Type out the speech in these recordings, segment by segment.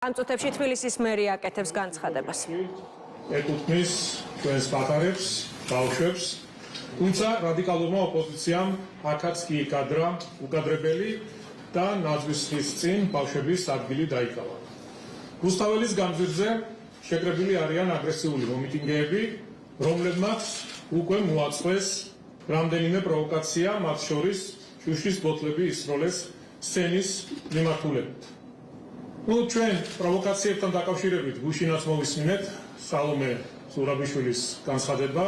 ამ წუთებში თბილისის მერია აკეთებს განცხადებას. ეკუთვნის ჩვენს პატარებს, ბავშვებს, თუმცა რადიკალურმა ოპოზიციამ აქაც კი იკადრა უკადრებელი და ნაძვის წინ ბავშვების ადგილი დაიკავა. რუსთაველის გამზირზე შეკრებილი არიან აგრესიული მომიტინგეები, რომლებმაც უკვე მოაწყვეს რამდენიმე პროვოკაცია, მათ შორის შუშის ბოთლები ისროლეს სცენის მიმართულებით. ჩვენ პროვოკაციებთან დაკავშირებით გუშინაც მოვისმინეთ სალომე ზურაბიშვილის განცხადება,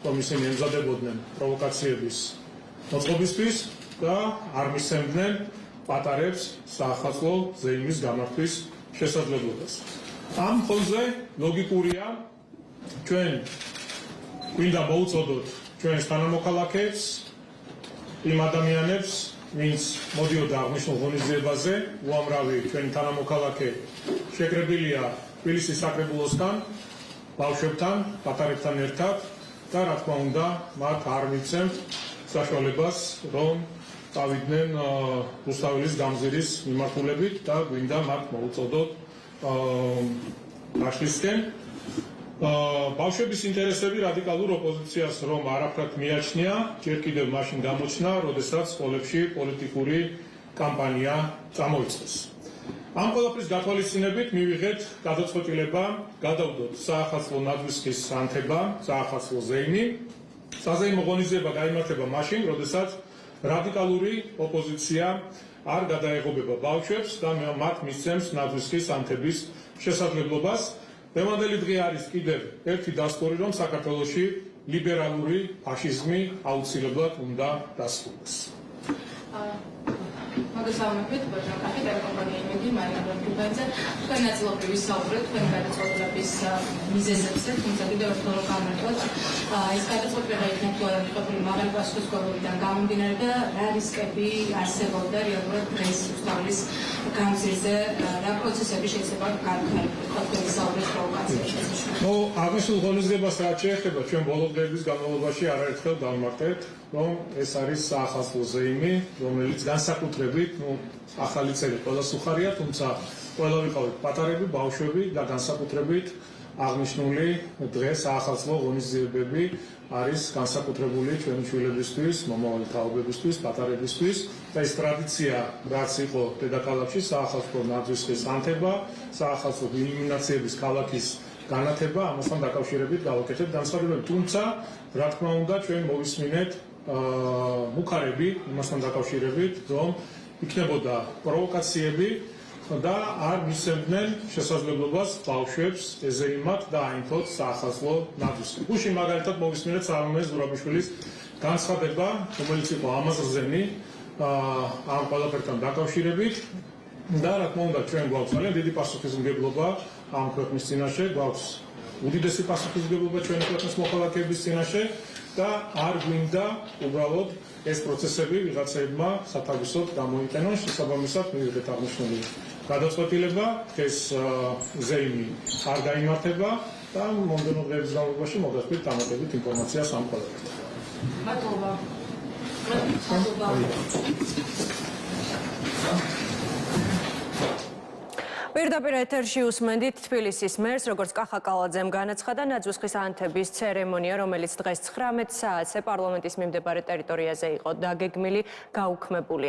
რომ ისინი ემზადებოდნენ პროვოკაციების მოწყობისთვის და არ მისცემდნენ პატარებს საახალწლო ზეიმის გამართვის შესაძლებლობას. ამ ფონზე ლოგიკურია ჩვენ გვინდა მოუწოდოთ ჩვენს თანამოქალაქეებს, იმ ადამიანებს, ვინც მოდიოდა აღნიშნულ ღონისძიებაზე, უამრავი ჩვენი თანამოქალაქე შეკრებილია თბილისის საკრებულოსთან, ბავშვებთან, პატარებთან ერთად და რა თქმა უნდა, მათ არ მიცემთ საშუალებას, რომ წავიდნენ რუსთაველის გამზირის მიმართულებით და გვინდა მათ მოუწოდოთ გაშლისკენ. ბავშვების ინტერესები რადიკალურ ოპოზიციას რომ არაფრად მიაჩნია, ჯერ კიდევ მაშინ გამოჩნდა, როდესაც სკოლებში პოლიტიკური კამპანია წამოიწყეს. ამ ყველაფრის გათვალისწინებით მივიღეთ გადაწყვეტილება გადავდოთ საახალწლო ნაძვისხის ანთება, საახალწლო ზეიმი. საზეიმო ღონისძიება გაიმართება მაშინ, როდესაც რადიკალური ოპოზიცია არ გადაეღობება ბავშვებს და მათ მისცემს ნაძვისხის ანთების შესაძლებლობას. დღევანდელი დღე არის კიდევ ერთი დასკვური, რომ საქართველოში ლიბერალური ფაშიზმი აუცილებლად უნდა დასრულდეს. მოგესალმებით, ბოჭანკაკი და კომპანია იმედი მაინაბრამბილბაძე. თქვენ ნაწილობრივ ვისაუბრეთ თქვენი გადაწყვეტილების მიზეზებზე, თუმცა კიდევ ერთხელ გამოვიდოთ, ეს გადაწყვეტილება იქნა თუ არა მიღებული მაღალი პასუხისმგებლობიდან გამომდინარე და რა რისკები არსებობდა რეალურად დღეს რუსთაველის გამზირზე, რა პროცესები შეიძლება განხილულიყო თქვენი საუბრის პროვოკაციებში. აღნიშნულ ღონისძიებას რაც შეეხება, ჩვენ ბოლო დღეების განმავლობაში არაერთხელ დავმარტეთ, რომ ეს არის საახალწლო ზეიმი, რომელიც განსაკუთრებით, ახალი წელი ყველას უხარია, თუმცა ყველა ვიყავით პატარები, ბავშვები და განსაკუთრებით აღნიშნული დღე საახალწლო ღონისძიებები არის განსაკუთრებული ჩვენი შვილებისთვის, მომავალი თაობებისთვის, პატარებისთვის და ეს ტრადიცია რაც იყო დედაქალაქში საახალწლო ნაძვისხის ანთება, საახალწლო ილუმინაციების ქალაქის განათება, ამასთან დაკავშირებით გავაკეთებთ განცხადებები, თუმცა რა თქმა უნდა ჩვენ მოვისმინეთ მუხარები იმასთან დაკავშირებით, რომ იქნებოდა პროვოკაციები და არ მისცემდნენ შესაძლებლობას ბავშვებს ეზეიმათ და აინთოთ საახალწლო ნაძვისხი. გუშინ მაგალითად მოვისმინეთ სალომე ზურაბიშვილის განცხადება, რომელიც იყო ამაზრზენი ამ ყველაფერთან დაკავშირებით და რა თქმა უნდა ჩვენ გვაქვს ძალიან დიდი პასუხისმგებლობა ამ ქვეყნის წინაშე, გვაქვს უდიდესი პასუხისმგებლობა ჩვენი ქვეყნის მოქალაქეების წინაშე და არ გვინდა უბრალოდ ეს პროცესები ვიღაცებმა სათავისოდ გამოიყენონ, შესაბამისად მივიღეთ აღნიშნული გადაწყვეტილება, ეს ზეიმი არ გაიმართება და მომდევნო დღეების განმავლობაში მოგასწრებით დამატებით ინფორმაციას ამ ყველაფერთან. მადლობა. პირდაპირ ეთერში უსმენდით თბილისის მერს, როგორც კახა კალაძემ განაცხადა, ნაძვისხის ანთების ცერემონია, რომელიც დღეს 19 საათზე პარლამენტის მიმდებარე ტერიტორიაზე იყო დაგეგმილი, გაუქმებულია.